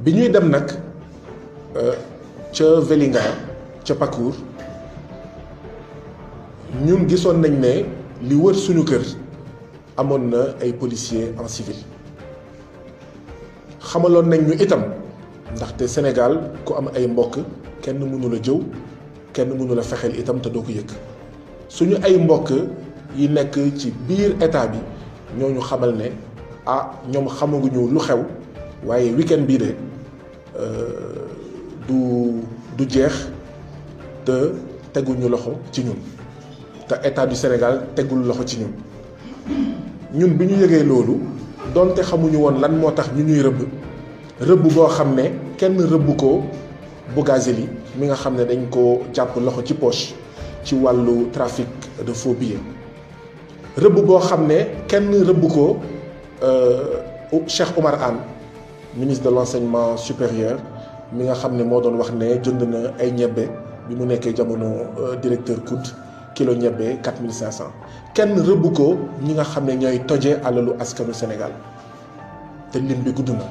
bi ñuy dem nag ca Vélingara ca Pakour ñun gisoon nañ ne li wër suñu kër amoon na ay policiers en civil xamaloon nañ ñu itam ndaxte Sénégal ku am ay mbokk kenn mënu la jëw kenn mënu la fexeel itam te doo ko yëg suñu ay mbokk yi nekk ci biir état bi ñooñu xamal ne ñoom xamaguñu lu xew waaye week-end bii de du jeex te teguñu loxo ci ñun te état du Sénégal tegul loxo ci ñun bi ñu yëgee loolu donte xamuñu woon lan moo tax ñu ñuy rëbb boo xam ne kenn rëbb ko Bougazelli mi nga xam ne dañ ko jàpp loxo ci poche ci wàllu trafic de faux billets rëbb boo xam ne kenn rëbb ko Cheikh Oumar Anne ministre de l'enseignement supérieur mi nga xam ne moo doon wax ne jënd na ay ñebbe bi mu nekkee jamono directeur COUD kilo ñebbe 4500 kenn rëbb ko ñi nga xam ne ñooy tojee alalu askanu Sénégal te lim bi gudd na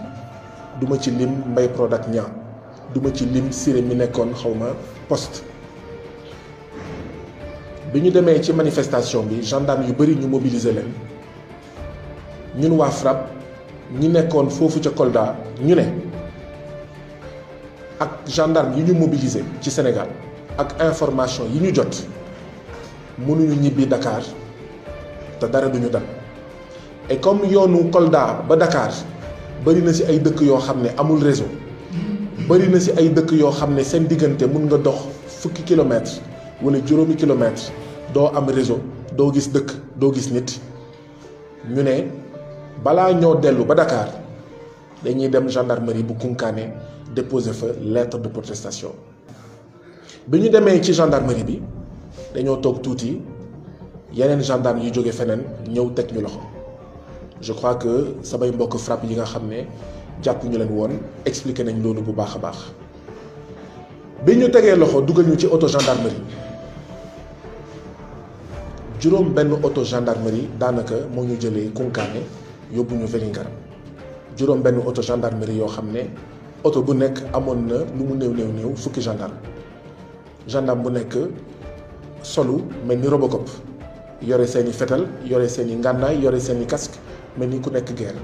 duma ci lim Mbaye Prodac ñaa duma ci lim Siré mi nekkoon xawma poste bi ñu demee ci manifestation bi gendarme yu bëri ñu mobiliser leen ñun waa FRAPP ñi nekkoon foofu ca Kolda ñu ne ak gendarme yi ñu mobiliser ci Sénégal ak information yi ñu jot mënuñu ñibbi Dakar te dara duñu dal et comme yoonu Kolda ba Dakar bëri na ci ay dëkk yoo xam ne amul réseau bëri na ci ay dëkk yoo xam ne seen diggante mun nga dox fukki kilomètres wala juróomi kilomètres doo am réseau doo gis dëkk doo gis nit ñu ne balaa ñoo dellu ba Dakar dañuy dem gendarmerie bu Kounkané déposer fa lettre de protestation bi ñu demee ci gendarmerie bi dañoo toog tuuti yeneen gendarme yu jóge feneen ñëw teg ñu loxo je crois que samay mbokk FRAPP yi nga xam ne jàpp ñu leen woon expliqué nañ loolu bu baax a baax bi ñu tegee loxo dugal ñu ci auto gendarmerie juróom benn auto gendarmerie daanaka moo ñu jëlee Kounkané yóbbu ñu Vélingara juróom benn auto gendarmerie yoo xam ne auto bu nekk amoon na lu mu néew fukki gendarme bu nekk solu mel ni Robocop yore seeni fetal yore seeni ngànnaay yore seeni casque mel ni ku nekk guerre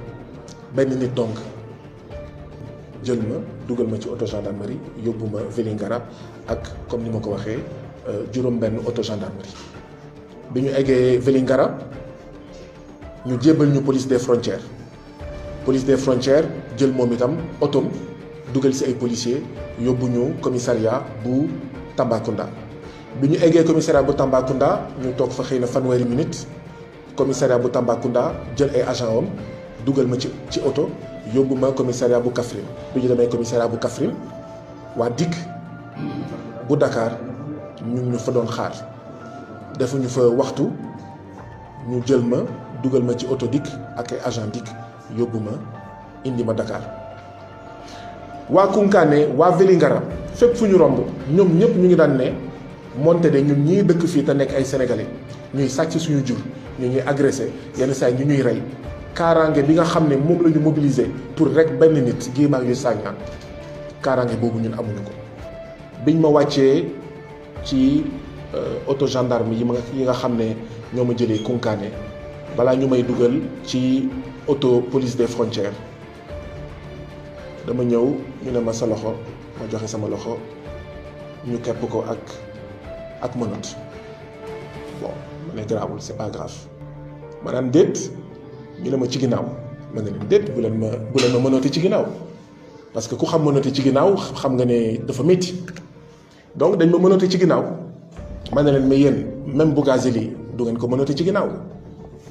benn nit donc jël ma dugal ma ci auto gendarmerie yóbbu ma Vélingara ak comme ni ma ko waxee juróom benn auto gendarmerie bi ñu eggee Vélingara ñu jébbal ñu police des frontières jël moom itam otom dugal ci ay policiers yóbbu ñu commissariat bu Tambacounda bi ñu eggee commissariat bu Tambacounda ñu toog fa xëy na fanweeri minute commissariat bu Tambacounda jël ay agent am dugal ma ci oto yóbbu ma commissariat bu Kaffrine bi ñu demee commissariat bu Kaffrine waa DIC bu Dakar ñu fa doon xaar defuñu fa waxtu ñu jël ma dugal ma ci oto DIC ak ay agent DIC yóbbu ma indi ma Dakar waa Kounkané waa Vélingara fépp fu ñu romb ñoom ñëpp ñu ngi daan ne moonte de ñun ñii dëkk fii te nekk ay sénégalais ñuy sàcc suñu jur ñu ñuy agressé yenn saa yi ñu ñuy rey kaaraange bi nga xam ne moom la ñu mobiliser pour rek benn nit Guy Marius Sagna kaaraange boobu ñun amuñu ko biñ ma wàccee ci auto gendarme yi nga xam ne ñoo ma jëlee Kounkané balaa ñu may dugal ci auto police des frontières dama ñëw ñu ne ma sa loxo ma joxe sama loxo ñu kepp ko ak menotte bon ma ne garaawul c'est pas grave ma naan déet ñu ne ma ci ginnaaw ma ne leen déet bu leen ma menotté ci ginnaaw parce que ku xam menotté ci ginnaaw xam nga ne dafa métti donc dañ ma menotté ci ginnaaw ma ne leen mais yéen même Bougazelli du ngeen ko menotté ci ginnaaw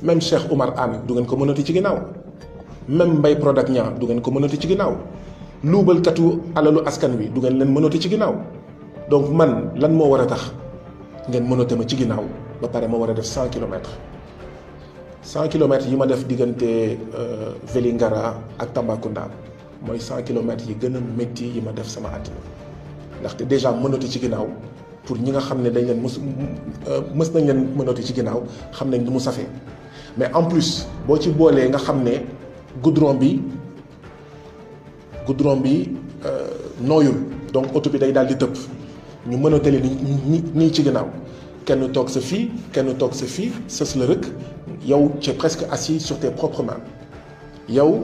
même Cheikh Oumar Anne du ngeen ko menotté ci ginnaaw même Mbaye Prodac ñaa du ngeen ko menotté ci ginnaaw luubalkatu alalu askan wi du ngeen leen menotté ci ginnaaw donc man lan moo war a tax ngeen menotté ma ci ginnaaw ba pare ma war a def 100 kilomètres 100 kilomètres yi ma def diggante Vélingara ak Tambacounda mooy 100 kilomètres yi gën a métti yi ma def sama àddina ndaxte déjà menotté ci ginnaaw pour ñi nga xam ne dañ leen mës nañ leen menotté ci ginnaaw xam nañ ni mu safee mais en plus boo ci boolee nga xam ne goudron bi goudron bi nooyul donc oto bi day daal di tëpp ñu mën a tële nii ci ginnaaw kenn toog sa fii kenn toog sa fii sës la rëkk yow tu es presque assis sur tes propres mains yow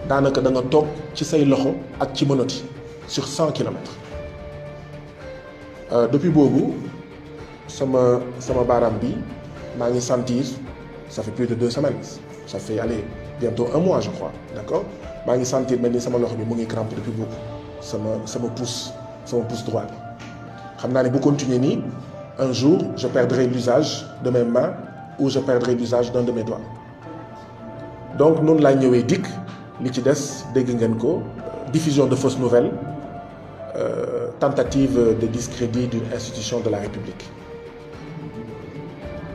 daanaka da nga toog ci say loxo ak ci mënati sur 100 kilomètres depuis boobu sama baaraam bi maa ngi sentir ça fait plus de 2 semaines ça fait allez bientôt 1 mois je crois d'accord maa ngi sentir mel ni sama loxo bi mu ngi crampe depuis boobu sama pouce droit bi xam naa ne bu continuer nii un jour je perdrai l'usage de mes mains ou je perdrai l'usage d'un de mes doigts donc noonu laa ñëwee dikk li ci des dégg ngeen ko diffusion de fausses nouvelles tentative de discrédit d'une institution de la République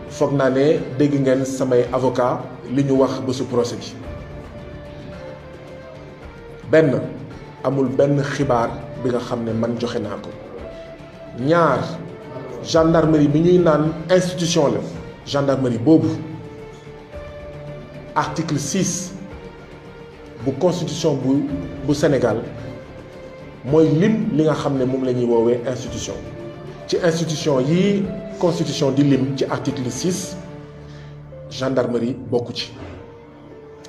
foog naa ne dégg ngeen samay avocat li ñu wax ba su procès bi benn amul benn xibaar bi nga xam ne man joxe naa ko ñaar gendarmerie bi ñuy naan institution la gendarmerie boobu article 6 bu constitution bu Sénégal mooy lim li nga xam ne moom la ñuy woowee institution ci institution yi constitution di lim ci article 6 gendarmerie bokku ci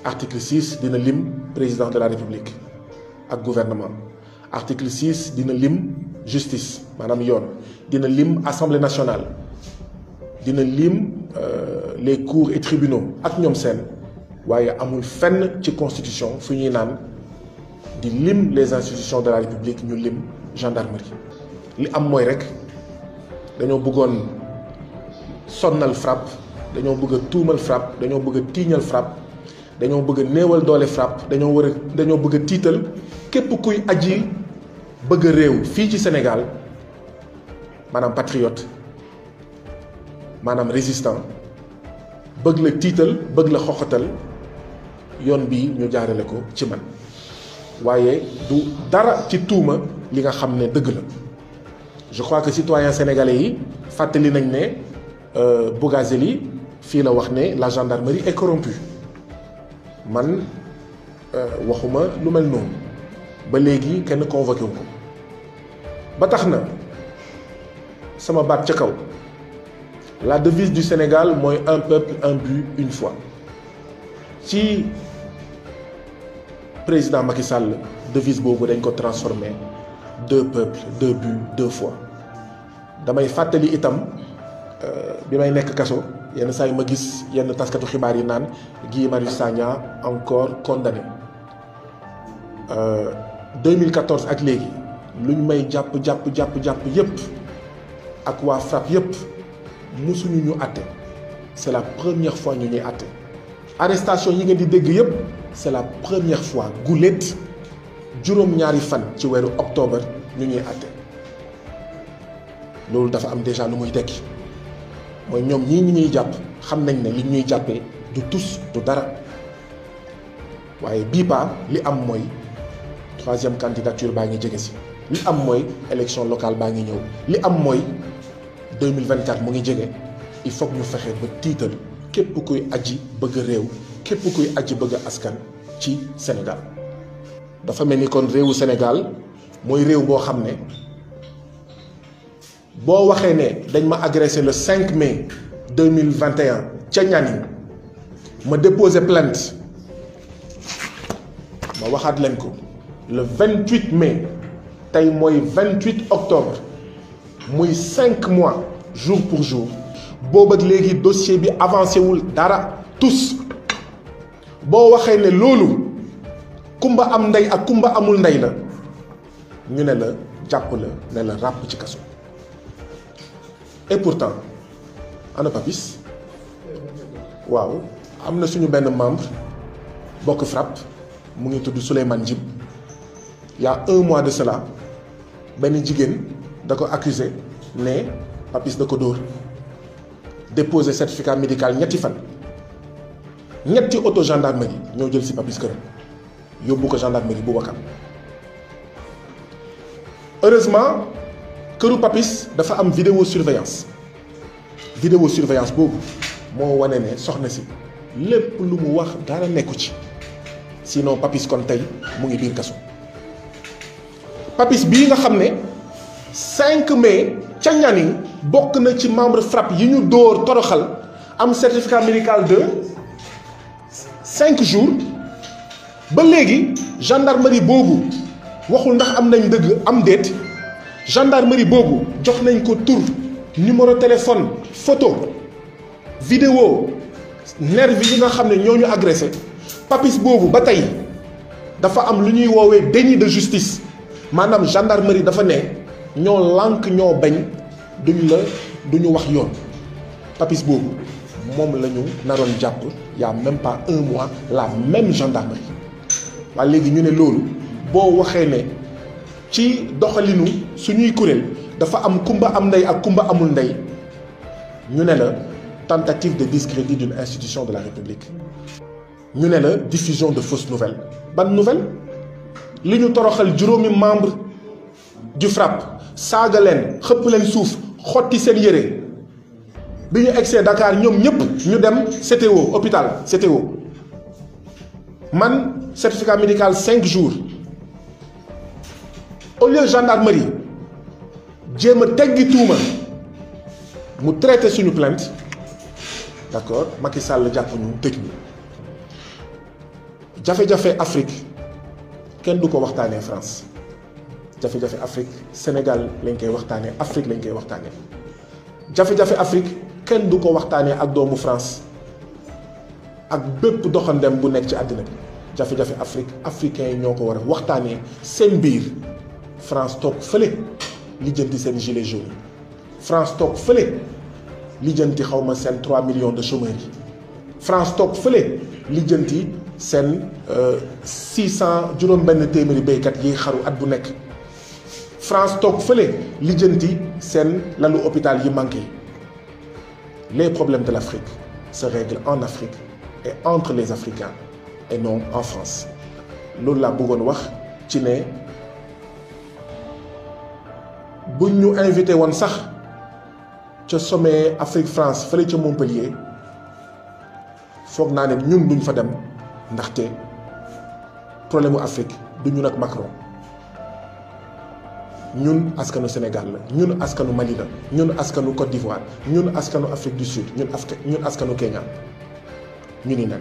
article 6 dina lim président de la République ak gouvernement article 6 dina lim justice maanaam yoon dina lim assemblée nationale dina lim les cours et tribunaux ak ñoom seen waaye amul fenn ci constitution fu ñuy naan di lim les institutions de la République ñu lim gendarmerie li am mooy rek dañoo bëggoon sonnal FRAPP dañoo bëgg a tuumal FRAPP dañoo bëgg a tiiñal FRAPP dañoo bëgg a néewal doole FRAPP dañoo bëgg a tiital képp kuy aji bëgg a réew fii ci Sénégal maanaam patriote maanaam résistant bëgg la tiital bëgg la xoxatal yoon bi ñu jaarale ko ci man waaye du dara ci tuuma li nga xam ne dëgg la je crois que citoyens sénégalais yi fàttali nañ ne Bougazelli fii la wax ne la gendarmerie est corrompue man waxuma lu mel noonu ba léegi kenn convoqué wu ko ba tax na sama baat ca kaw la devise du Sénégal mooy un peuple un but une foi ci président Macky Sall devise boobu dañ ko transformé 2 peuples 2 buts 2 foi damay fàttali itam bi may nekk kaso yenn saa yi ma gis yenn taskatu xibaar yi naan Guy Marius Sagna encore condamné 2014 ak léegi luñ may jàpp yépp ak waa FRAPP yépp musuñu ñu àtte c'est la première fois ñu ñuy àtte arrestation yi ngeen di dégg yépp c'est la première fois guléet juróom-ñaari fan ci weeru octobre ñu ñuy àtte loolu dafa am déjà lu muy tekki mooy ñoom ñii ñu ñuy jàpp xam nañ ne li ñuy jàppee du tus du dara waaye bii paa li am mooy 3e candidature baa ngi jege si li am mooy élection locale baa ngi ñëw li am mooy 2024 mu ngi jege il faut que ñu fexe ba tiital képp kuy aji bëgg réew képp kuy aji bëgg askan ci Sénégal dafa mel ni kon réewu Sénégal mooy réew boo xam ne boo waxee ne dañ ma agressé le 5 mai 2021 ca Nianing ma déposé plainte ma waxaat leen ko le 28 mai tey mooy 28 octobre muy 5 mois jour pour jour boobu ak léegi dossier bi avancé wul dara tous boo waxee ne loolu kumba am ndey ak kumba amul ndey la ñu ne la jàpp la ne la ràpp ci kaso et pourtant ana Papis waaw am na suñu benn membre bokk FRAPP mu ngi tudd Souleymane Djib il y a 1 mois de cela benn jigéen da ko accusé ne Papis da ko dóor déposer certificat médical ñetti fan ñetti auto gendarmerie ñoo jël si Papis këram yóbbu ko gendarmerie bu Wakam heureusement këru Papis dafa am vidéosurveillance boobu moo wane ne soxna si lépp lu mu wax dara nekku ci sinon Papis kon tey mu ngi biir kaso Papis bii nga xam ne 5 mai ca Nianing bokk na ci membre FRAPP yi ñu dóor toroxal am certificat médical de 5 jours ba léegi gendarmerie boobu waxul ndax am nañ dëgg am déet gendarmerie boobu jox nañ ko tur numéro téléphone photo vidéo nervi yi nga xam ne ñoo ñu agressé. Papis boobu ba tey dafa am lu ñuy woowee déni de justice maanaam gendarmerie dafa ne ñoo lànk ñoo bañ duñu wax yoon. Papis boobu moom la ñu naroon jàpp y a même pas 1 mois la même gendarmerie. waaye léegi ñu ne loolu boo waxee ne ci doxalinu suñuy kuréel dafa am kumba am ndey ak kumba amul ndey ñu ne la tentative de discrédit d'une institution de la République. ñu ne la diffusion de fausses nouvelles. ban nouvelle li ñu toroxal juróomi membre du FRAPP saaga leen xëpp leen suuf xotti seen yére bi ñu egsee Dakar ñoom ñëpp ñu dem CTO hôpital CTO man certificat médical 5 jours au lieu gendarmerie jéem a teggi tuuma mu traité suñu plainte d'accord Macky Sall jàpp ñu tëj ñu. jafe-jafe Afrique kenn du ko waxtaanee France jafe-jafe Afrique Sénégal lañ koy waxtaanee Afrique lañ koy waxtaanee jafe-jafe Afrique kenn du ko waxtaanee ak doomu France ak bépp doxandem bu nekk ci àddina bi jafe-jafe Afrique africains yi ñoo ko war a waxtaanee seen biir. France toog fële lijjanti seen gilet jaune France toog fële lijjanti xawma seen 3 millions de chômeurs yi France toog fële lijjanti seen 600 juróom-benn téeméeri béykat yi xaru at bu nekk France toog fële lijjanti seen lalu hôpital yi manqué. Les problèmes de l'Afrique se règlent en Afrique et entre les Africains et non en France. loolu laa bëggoon wax ci ne buñ ñu invité woon sax ca sommet Afrique France fële ca Montpellier foog naa ne ñun duñ fa dem ndaxte problème mu Afrique du ñun ak Macron ñun askanu Sénégal la ñun askanu Mali la ñun askanu Côte d'Ivoire ñun askanu Afrique du Sud ñun askanu Kenya ñu ni nen